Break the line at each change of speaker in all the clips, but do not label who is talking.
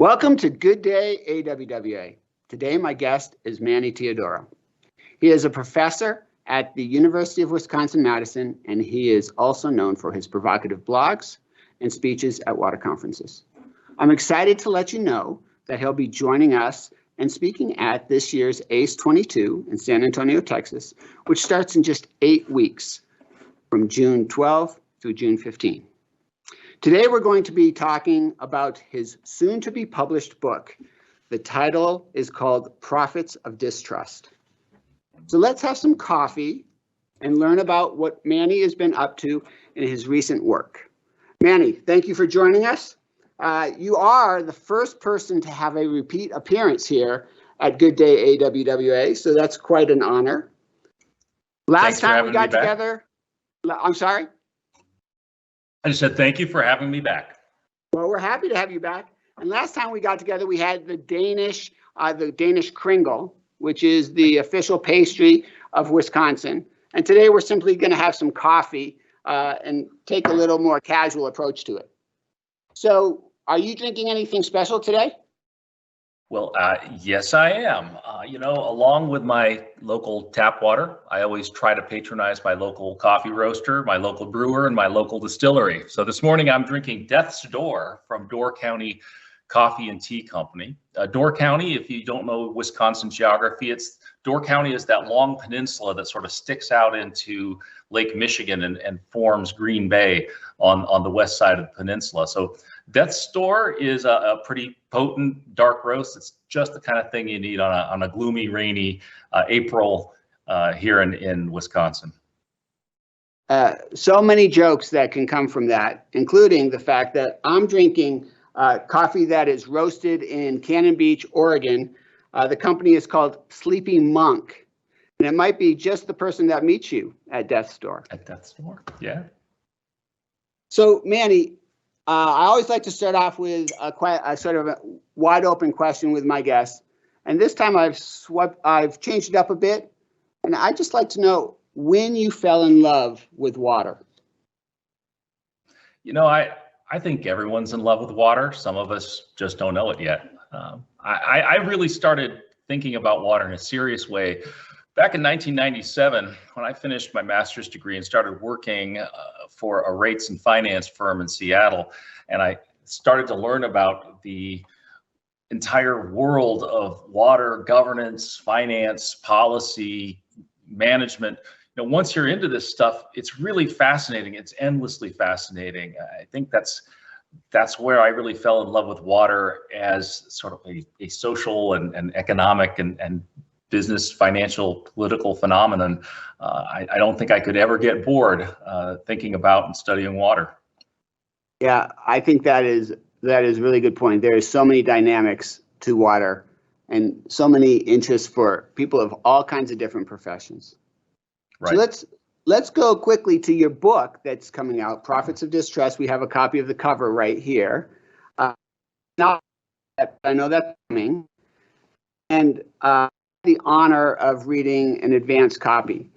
Welcome to Good Day AWWA. Today my guest is Manny Teodoro. He is a professor at the University of Wisconsin-Madison, and he is also known for his provocative blogs and speeches at water conferences. I'm excited to let you know that he'll be joining us and speaking at this year's ACE 22 in San Antonio, Texas, which starts in just 8 weeks from June 12 through June 15. Today we're going to be talking about his soon-to-be published book. The title is called Prophets of Distrust. So let's have some coffee and learn about what Manny has been up to in his recent work. Manny, thank you for joining us. You are the first person to have a repeat appearance here at Good Day AWWA, so that's quite an honor. Last time we got together, I'm sorry?
I just said thank you for having me back.
Well, we're happy to have you back. And last time we got together, we had the Danish kringle, which is the official pastry of Wisconsin. And today we're simply going to have some coffee and take a little more casual approach to it. So, are you drinking anything special today?
Well, yes, I am. Along with my local tap water, I always try to patronize my local coffee roaster, my local brewer, and my local distillery. So this morning I'm drinking Death's Door from Door County Coffee and Tea Company. Door County, if you don't know Wisconsin geography, Door County is that long peninsula that sort of sticks out into Lake Michigan and forms Green Bay on the west side of the peninsula. So Death's Door is a pretty potent dark roast. It's just the kind of thing you need on a gloomy, rainy April here in Wisconsin.
So many jokes that can come from that, including the fact that I'm drinking coffee that is roasted in Cannon Beach, Oregon. The company is called Sleepy Monk, and it might be just the person that meets you at Death's Door.
At Death's Door, yeah.
So, Manny, I always like to start off with a sort of a wide open question with my guests. And this time I've changed it up a bit. And I'd just like to know when you fell in love with water.
I think everyone's in love with water. Some of us just don't know it yet. I really started thinking about water in a serious way back in 1997 when I finished my master's degree and started working for a rates and finance firm in Seattle. And I started to learn about the entire world of water governance, finance, policy, management. Once you're into this stuff, it's really fascinating. It's endlessly fascinating. I think that's where I really fell in love with water as sort of a social and economic and business, financial, political phenomenon. I don't think I could ever get bored thinking about and studying water.
Yeah, I think that is a really good point. There is so many dynamics to water and so many interests for people of all kinds of different professions. Right. So let's go quickly to your book that's coming out, Prophets of Distrust. We have a copy of the cover right here. Now, I know that's coming. And the honor of reading an advanced copy.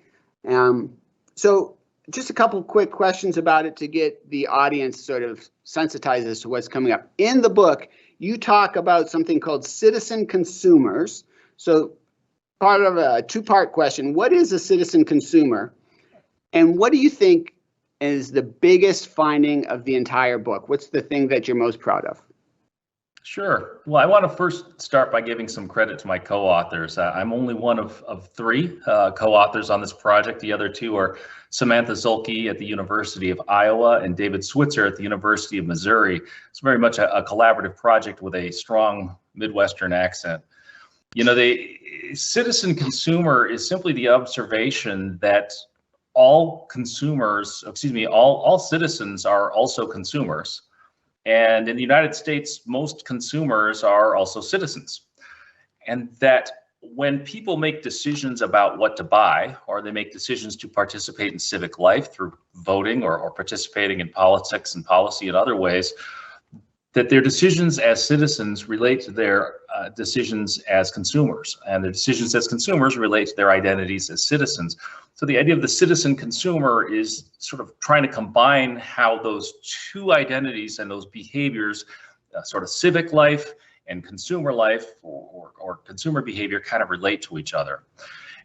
So just a couple quick questions about it to get the audience sort of sensitized as to what's coming up. In the book, you talk about something called citizen consumers. So part of a two-part question, what is a citizen consumer? And what do you think is the biggest finding of the entire book? What's the thing that you're most proud of?
Sure. Well, I want to first start by giving some credit to my co-authors. I'm only one of three co-authors on this project. The other two are Samantha Zulke at the University of Iowa and David Switzer at the University of Missouri. It's very much a collaborative project with a strong Midwestern accent. The citizen consumer is simply the observation that all citizens are also consumers. And in the United States, most consumers are also citizens. And that when people make decisions about what to buy, or they make decisions to participate in civic life through voting or participating in politics and policy in other ways, that their decisions as citizens relate to their decisions as consumers, and their decisions as consumers relate to their identities as citizens. So the idea of the citizen consumer is sort of trying to combine how those two identities and those behaviors, sort of civic life and consumer life or consumer behavior kind of relate to each other.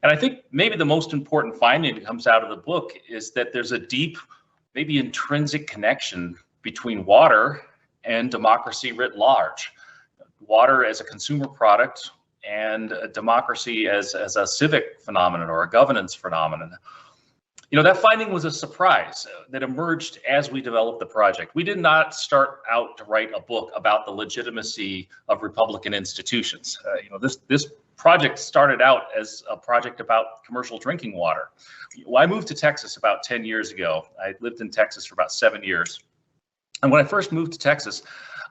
And I think maybe the most important finding that comes out of the book is that there's a deep, maybe intrinsic connection between water and democracy writ large. Water as a consumer product and a democracy as a civic phenomenon or a governance phenomenon. You know, that finding was a surprise that emerged as we developed the project. We did not start out to write a book about the legitimacy of Republican institutions. This project started out as a project about commercial drinking water. Well, I moved to Texas about 10 years ago. I lived in Texas for about 7 years. And when I first moved to Texas,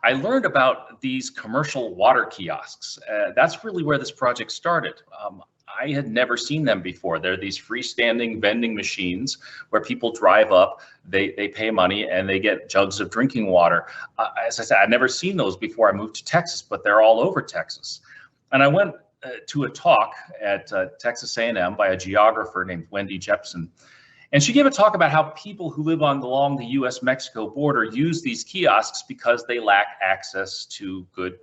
I learned about these commercial water kiosks. That's really where this project started. I had never seen them before. They're these freestanding vending machines where people drive up, they pay money, and they get jugs of drinking water. As I said, I'd never seen those before I moved to Texas, but they're all over Texas. And I went to a talk at Texas A&M by a geographer named Wendy Jepson. And she gave a talk about how people who live along the US-Mexico border use these kiosks because they lack access to good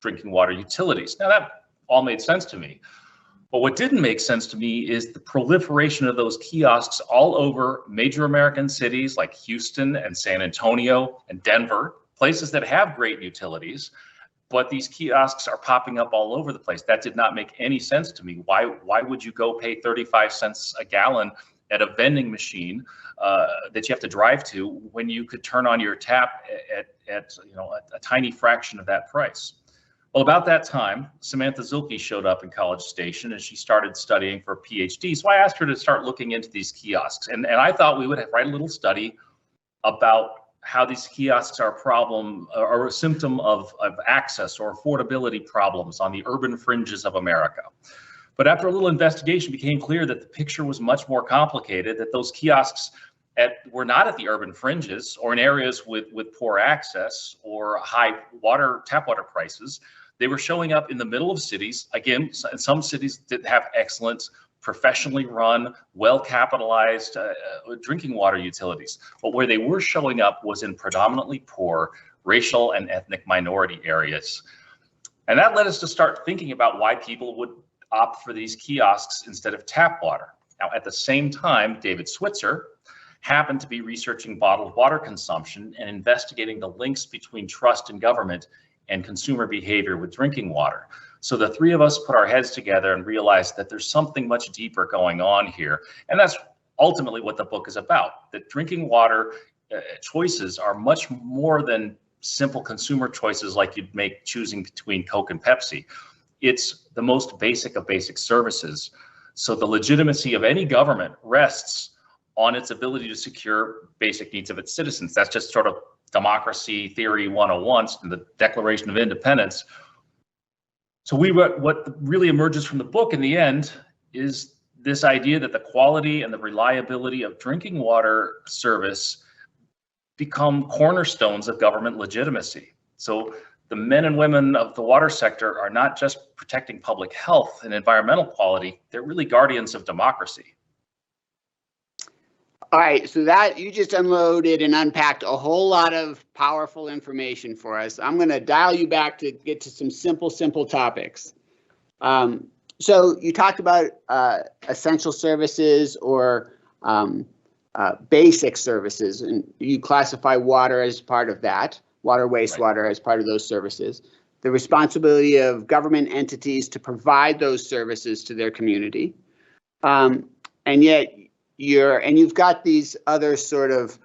drinking water utilities. Now that all made sense to me. But what didn't make sense to me is the proliferation of those kiosks all over major American cities like Houston and San Antonio and Denver, places that have great utilities. But these kiosks are popping up all over the place. That did not make any sense to me. Why would you go pay 35 cents a gallon at a vending machine that you have to drive to when you could turn on your tap at a tiny fraction of that price? Well, about that time, Samantha Zilke showed up in College Station and she started studying for a Ph.D. So I asked her to start looking into these kiosks. And I thought we would write a little study about how these kiosks are a problem or a symptom of access or affordability problems on the urban fringes of America. But after a little investigation, it became clear that the picture was much more complicated, that those kiosks were not at the urban fringes or in areas with poor access or high tap water prices. They were showing up in the middle of cities. Again, some cities did have excellent, professionally run, well-capitalized drinking water utilities. But where they were showing up was in predominantly poor racial and ethnic minority areas. And that led us to start thinking about why people would opt for these kiosks instead of tap water. Now, at the same time, David Switzer happened to be researching bottled water consumption and investigating the links between trust in government and consumer behavior with drinking water. So the three of us put our heads together and realized that there's something much deeper going on here. And that's ultimately what the book is about, that drinking water choices are much more than simple consumer choices like you'd make choosing between Coke and Pepsi. It's the most basic of basic services. So the legitimacy of any government rests on its ability to secure basic needs of its citizens. That's just sort of democracy theory 101, the Declaration of Independence. So what really emerges from the book in the end is this idea that the quality and the reliability of drinking water service become cornerstones of government legitimacy. So the men and women of the water sector are not just protecting public health and environmental quality, they're really guardians of democracy.
All right, so that you just unloaded and unpacked a whole lot of powerful information for us. I'm going to dial you back to get to some simple topics. So you talked about essential services or basic services, and you classify water as part of that, water, wastewater as part of those services. The responsibility of government entities to provide those services to their community, and yet you've got these other sort of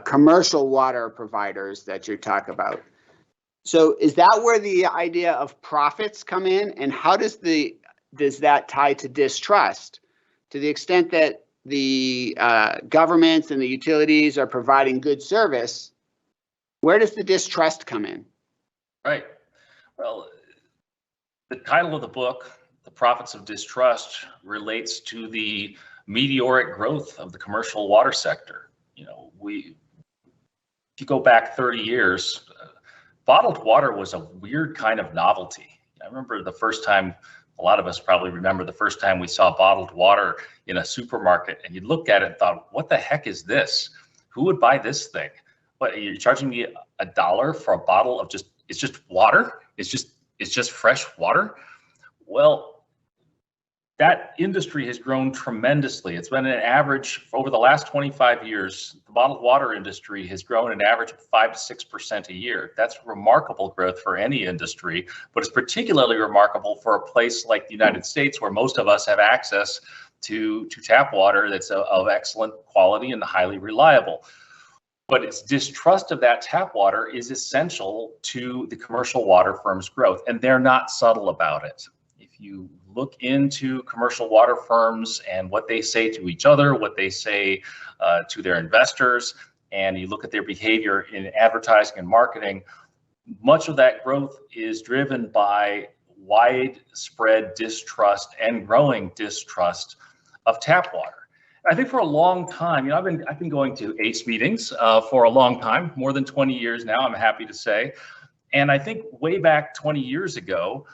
commercial water providers that you talk about. So is that where the idea of profits come in, and how does that tie to distrust? To the extent that the governments and the utilities are providing good service, where does the distrust come in?
Right. Well, the title of the book, The Profits of Distrust, relates to the meteoric growth of the commercial water sector. If you go back 30 years, bottled water was a weird kind of novelty. I remember the first time, a lot of us probably remember the first time we saw bottled water in a supermarket, and you looked at it and thought, what the heck is this? Who would buy this thing? What, you're charging me $1 for a bottle of just it's just water. It's just fresh water. Well, that industry has grown tremendously. It's been an average over the last 25 years. The bottled water industry has grown an average of 5 to 6% a year. That's remarkable growth for any industry, but it's particularly remarkable for a place like the United States, where most of us have access to tap water that's of excellent quality and highly reliable. But its distrust of that tap water is essential to the commercial water firms' growth, and they're not subtle about it. If you look into commercial water firms and what they say to each other, what they say to their investors, and you look at their behavior in advertising and marketing, much of that growth is driven by widespread distrust and growing distrust of tap water. And I think for a long time, I've been going to ACE meetings for a long time, more than 20 years now, I'm happy to say. And I think way back 20 years ago,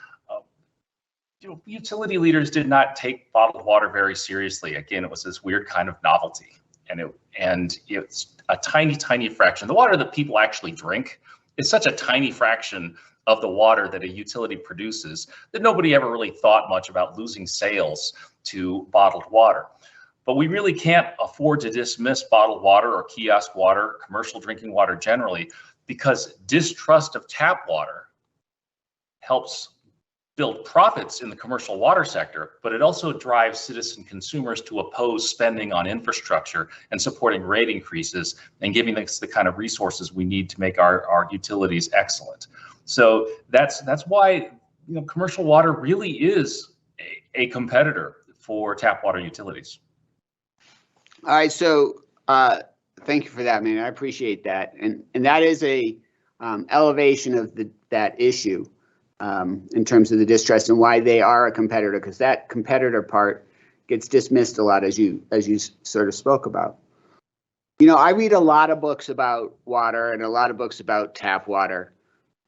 utility leaders did not take bottled water very seriously. Again, it was this weird kind of novelty, and it's a tiny fraction. The water that people actually drink is such a tiny fraction of the water that a utility produces that nobody ever really thought much about losing sales to bottled water. But we really can't afford to dismiss bottled water or kiosk water, commercial drinking water generally, because distrust of tap water helps build profits in the commercial water sector, but it also drives citizen consumers to oppose spending on infrastructure and supporting rate increases and giving us the kind of resources we need to make our utilities excellent. So that's why commercial water really is a competitor for tap water utilities.
All right, so thank you for that, man. I appreciate that, and that is a elevation of that issue. In terms of the distrust and why they are a competitor, because that competitor part gets dismissed a lot, as you sort of spoke about. I read a lot of books about water and a lot of books about tap water,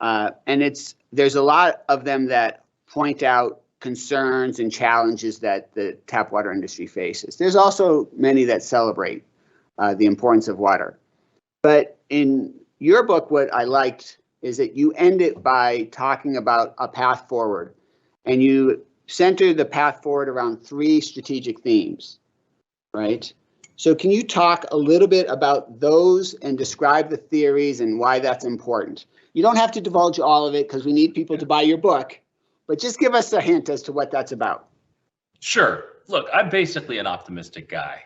and there's a lot of them that point out concerns and challenges that the tap water industry faces. There's also many that celebrate the importance of water. But in your book, what I liked is that you end it by talking about a path forward, and you center the path forward around 3 strategic themes, right? So can you talk a little bit about those and describe the theories and why that's important? You don't have to divulge all of it because we need people to buy your book, but just give us a hint as to what that's about.
Sure. Look, I'm basically an optimistic guy.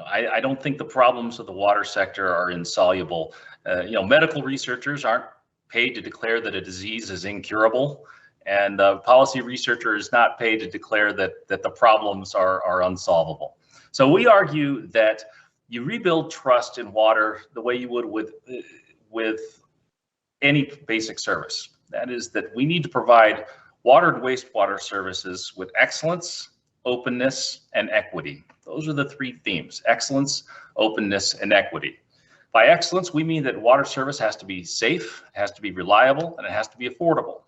I don't think the problems of the water sector are insoluble. Medical researchers aren't paid to declare that a disease is incurable, and policy researcher is not paid to declare that the problems are unsolvable. So we argue that you rebuild trust in water the way you would with any basic service. That is that we need to provide water and wastewater services with excellence, openness, and equity. Those are the 3 themes: excellence, openness, and equity. By excellence, we mean that water service has to be safe, it has to be reliable, and it has to be affordable.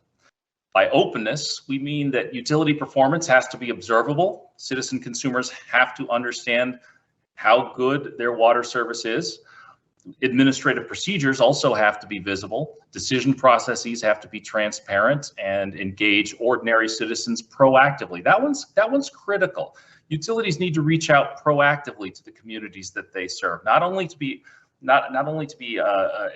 By openness, we mean that utility performance has to be observable. Citizen consumers have to understand how good their water service is. Administrative procedures also have to be visible. Decision processes have to be transparent and engage ordinary citizens proactively. That one's critical. Utilities need to reach out proactively to the communities that they serve, not only to be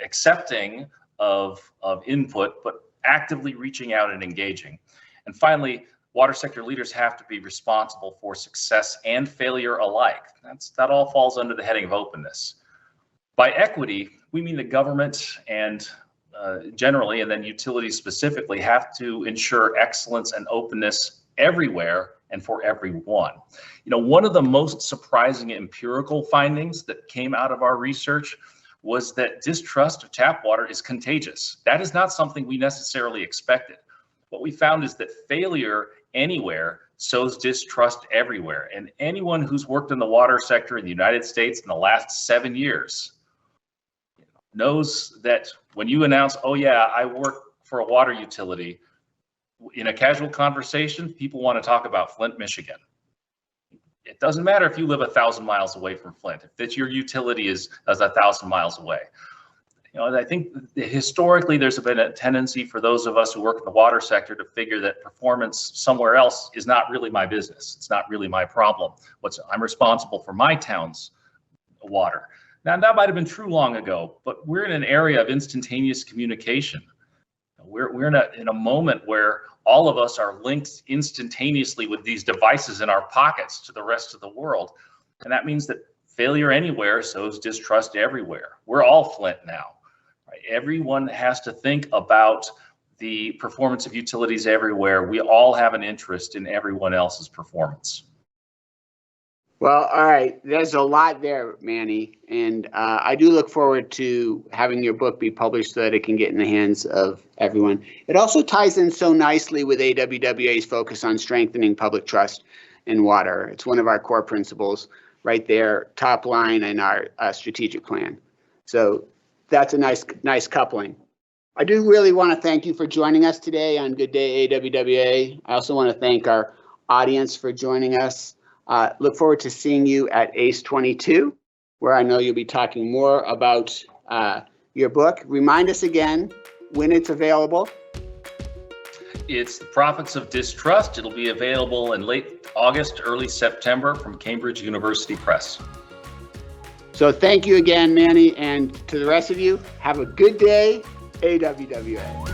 accepting of input, but actively reaching out and engaging. And finally, water sector leaders have to be responsible for success and failure alike. That all falls under the heading of openness. By equity, we mean the government and generally, and then utilities specifically, have to ensure excellence and openness everywhere and for everyone. One of the most surprising empirical findings that came out of our research was that distrust of tap water is contagious. That is not something we necessarily expected. What we found is that failure anywhere sows distrust everywhere. And anyone who's worked in the water sector in the United States in the last 7 years knows that when you announce, oh yeah, I work for a water utility, in a casual conversation, people want to talk about Flint, Michigan. It doesn't matter if you live 1,000 miles away from Flint, if your utility is 1,000 miles away. I think historically there's been a tendency for those of us who work in the water sector to figure that performance somewhere else is not really my business. It's not really my problem. I'm responsible for my town's water. Now, that might have been true long ago, but we're in an area of instantaneous communication. We're in a moment where all of us are linked instantaneously with these devices in our pockets to the rest of the world. And that means that failure anywhere sows distrust everywhere. We're all Flint now. Right? Everyone has to think about the performance of utilities everywhere. We all have an interest in everyone else's performance.
Well, all right. There's a lot there, Manny, and I do look forward to having your book be published so that it can get in the hands of everyone. It also ties in so nicely with AWWA's focus on strengthening public trust in water. It's one of our core principles right there, top line in our strategic plan. So that's a nice coupling. I do really want to thank you for joining us today on Good Day AWWA. I also want to thank our audience for joining us. Look forward to seeing you at ACE 22, where I know you'll be talking more about your book. Remind us again when it's available.
It's The Prophets of Distrust. It'll be available in late August, early September from Cambridge University Press.
So thank you again, Manny, and to the rest of you, have a good day, AWWA.